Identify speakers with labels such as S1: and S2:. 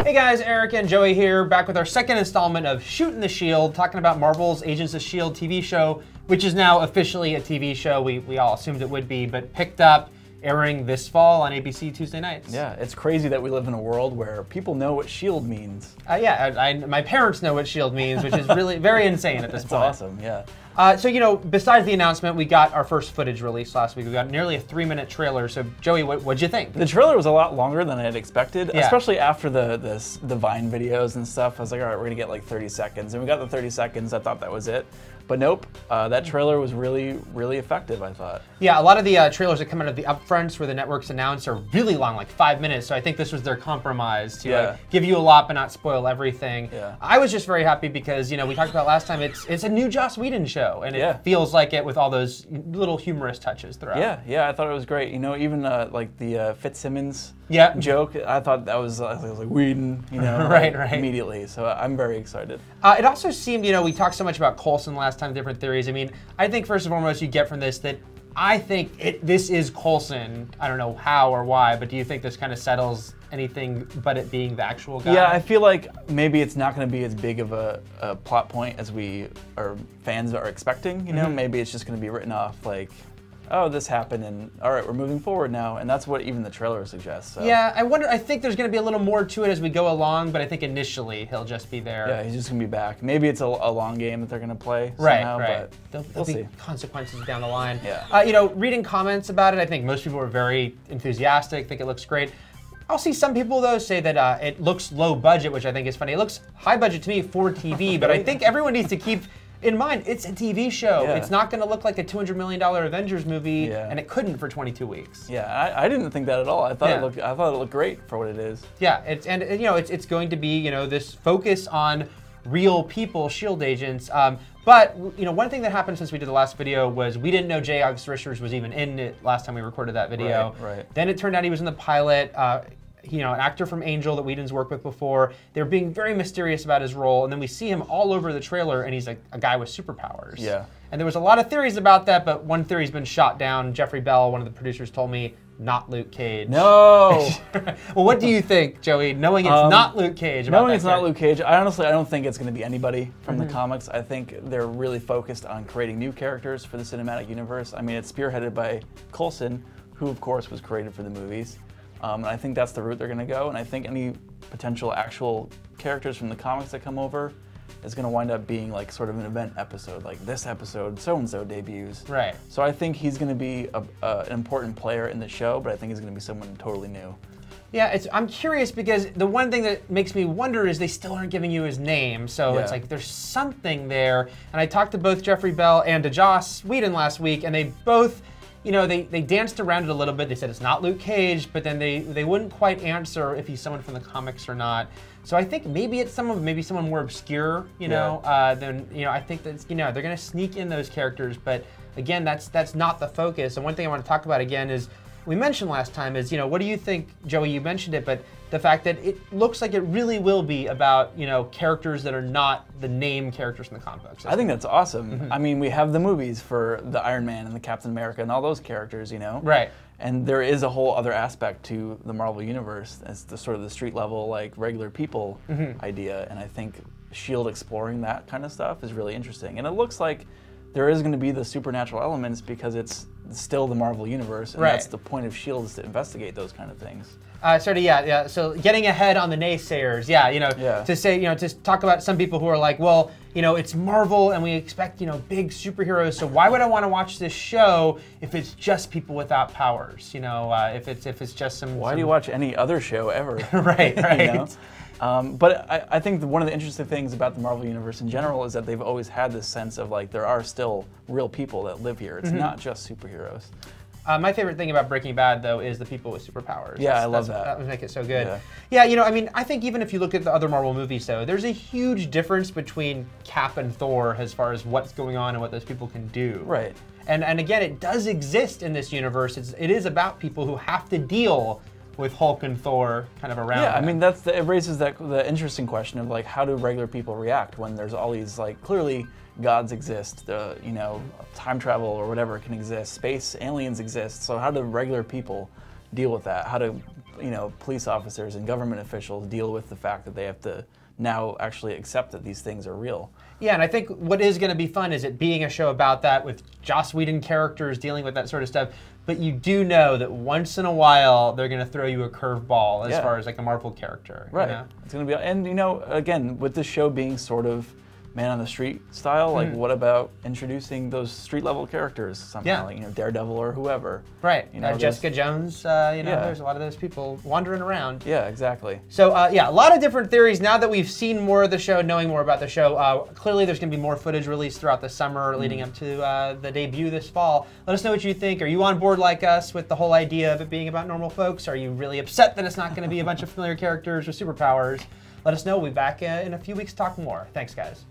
S1: Hey guys, Eric and Joey here, back with our second installment of Shootin the S.H.I.E.L.D, talking about Marvel's Agents of S.H.I.E.L.D. TV show, which is now officially a TV show. We all assumed it would be, but picked up, airing this fall on ABC Tuesday nights.
S2: Yeah, it's crazy that we live in a world where people know what S.H.I.E.L.D. means.
S1: My parents know what S.H.I.E.L.D. means, which is really very insane at this point.
S2: That's awesome, yeah.
S1: So, you know, besides the announcement, we got our first footage released last week. We got nearly a 3-minute trailer. So, Joey, what'd you think?
S2: The trailer was a lot longer than I had expected,
S1: Yeah.
S2: especially after the Vine videos and stuff. I was like, all right, we're gonna get like 30 seconds. And we got the 30 seconds, I thought that was it. But nope, that trailer was really, really effective, I thought.
S1: Yeah, a lot of the trailers that come out of the upfronts where the networks announce are really long, like 5 minutes. So I think this was their compromise to give you a lot but not spoil everything.
S2: Yeah.
S1: I was just very happy because, you know, we talked about last time, it's a new Joss Whedon show, and it feels like it with all those little humorous touches throughout.
S2: Yeah, I thought it was great. You know, even like the Fitzsimmons joke, I thought that was, I was like, Whedon, you know,
S1: right.
S2: immediately. So I'm very excited.
S1: It also seemed, you know, we talked so much about Coulson last time, different theories. I mean, I think first and foremost you get from this that I think this is Coulson. I don't know how or why, but do you think this kind of settles anything but it being the actual guy?
S2: Yeah, I feel like maybe it's not going to be as big of a plot point as fans are expecting, you know? Maybe it's just going to be written off like, oh, this happened, and all right, we're moving forward now, and that's what even the trailer suggests. So.
S1: Yeah, I think there's going to be a little more to it as we go along, but I think initially he'll just be there.
S2: Yeah, he's just going to be back. Maybe it's a long game that they're going to play somehow,
S1: but there'll be
S2: see.
S1: consequences down the line.
S2: Yeah.
S1: You know, reading comments about it, I think most people are very enthusiastic, think it looks great. I'll see some people, though, say that it looks low budget, which I think is funny. It looks high budget to me for TV, but I think everyone needs to keep in mind, it's a TV show.
S2: Yeah.
S1: It's not going to look like a $200 million Avengers movie, and it couldn't for 22 weeks.
S2: Yeah, I didn't think that at all. I thought it looked great for what it is.
S1: Yeah, you know, it's going to be, you know, this focus on real people, S.H.I.E.L.D. agents. But you know, one thing that happened since we did the last video was we didn't know J. August Richards was even in it last time we recorded that video.
S2: Right.
S1: Then it turned out he was in the pilot. You know, an actor from Angel that Whedon's worked with before. They're being very mysterious about his role, and then we see him all over the trailer, and he's like a guy with superpowers.
S2: Yeah.
S1: And there was a lot of theories about that, but one theory's been shot down. Jeffrey Bell, one of the producers, told me, not Luke Cage.
S2: No!
S1: Well, what do you think, Joey, knowing it's not Luke Cage?
S2: Knowing it's not Luke Cage, I don't think it's going to be anybody from the comics. I think they're really focused on creating new characters for the cinematic universe. I mean, it's spearheaded by Coulson, who, of course, was created for the movies. And I think that's the route they're going to go, and I think any potential actual characters from the comics that come over is going to wind up being like sort of an event episode, like this episode, so-and-so debuts.
S1: Right.
S2: So I think he's going to be an important player in the show, but I think he's going to be someone totally new.
S1: Yeah, I'm curious because the one thing that makes me wonder is they still aren't giving you his name, so it's like there's something there. And I talked to both Jeffrey Bell and to Joss Whedon last week, and they both, you know, they danced around it a little bit. They said it's not Luke Cage, but then they wouldn't quite answer if he's someone from the comics or not. So I think maybe it's someone more obscure, you know, than, you know, I think that's, you know, they're gonna sneak in those characters, but again, that's not the focus. And one thing I want to talk about again is, we mentioned last time is, you know, what do you think, Joey, you mentioned it, but the fact that it looks like it really will be about, you know, characters that are not the name characters in the comic books.
S2: I think that's awesome. I mean, we have the movies for the Iron Man and the Captain America and all those characters, you know?
S1: Right.
S2: And there is a whole other aspect to the Marvel Universe as the sort of the street level, like regular people idea. And I think S.H.I.E.L.D. exploring that kind of stuff is really interesting. And it looks like there is going to be the supernatural elements because it's still the Marvel Universe, and that's the point of S.H.I.E.L.D. is to investigate those kind of things.
S1: So getting ahead on the naysayers, you know, to say, you know, to talk about some people who are like, well, you know, it's Marvel and we expect, you know, big superheroes, so why would I want to watch this show if it's just people without powers? You know, if it's just some.
S2: Why do you watch any other show ever?
S1: Right.
S2: You know? But I think one of the interesting things about the Marvel Universe in general is that they've always had this sense of like there are still real people that live here. It's not just superheroes.
S1: My favorite thing about Breaking Bad, though, is the people with superpowers.
S2: Yeah, I love that.
S1: That would make it so good. Yeah, you know, I mean, I think even if you look at the other Marvel movies, though, there's a huge difference between Cap and Thor as far as what's going on and what those people can do.
S2: Right.
S1: And again, it does exist in this universe. It is about people who have to deal with Hulk and Thor kind of around.
S2: Yeah, I mean, it raises the interesting question of like, how do regular people react when there's all these like clearly gods exist, you know, time travel or whatever can exist, space aliens exist. So how do regular people deal with that. How do, you know, police officers and government officials deal with the fact that they have to now actually accept that these things are real.
S1: Yeah, and I think what is going to be fun is it being a show about that with Joss Whedon characters dealing with that sort of stuff. But you do know that once in a while they're going to throw you a curveball as far as like a Marvel character.
S2: Right.
S1: You know?
S2: It's going to be, and you know, again, with this show being sort of man on the street style, like what about introducing those street level characters somehow, like, you know, Daredevil or whoever.
S1: Right.
S2: You know,
S1: Jessica Jones, you know, there's a lot of those people wandering around.
S2: Yeah, exactly.
S1: So yeah, a lot of different theories. Now that we've seen more of the show, knowing more about the show, clearly there's going to be more footage released throughout the summer leading up to the debut this fall. Let us know what you think. Are you on board like us with the whole idea of it being about normal folks? Are you really upset that it's not going to be a bunch of familiar characters with superpowers? Let us know. We'll be back in a few weeks to talk more. Thanks, guys.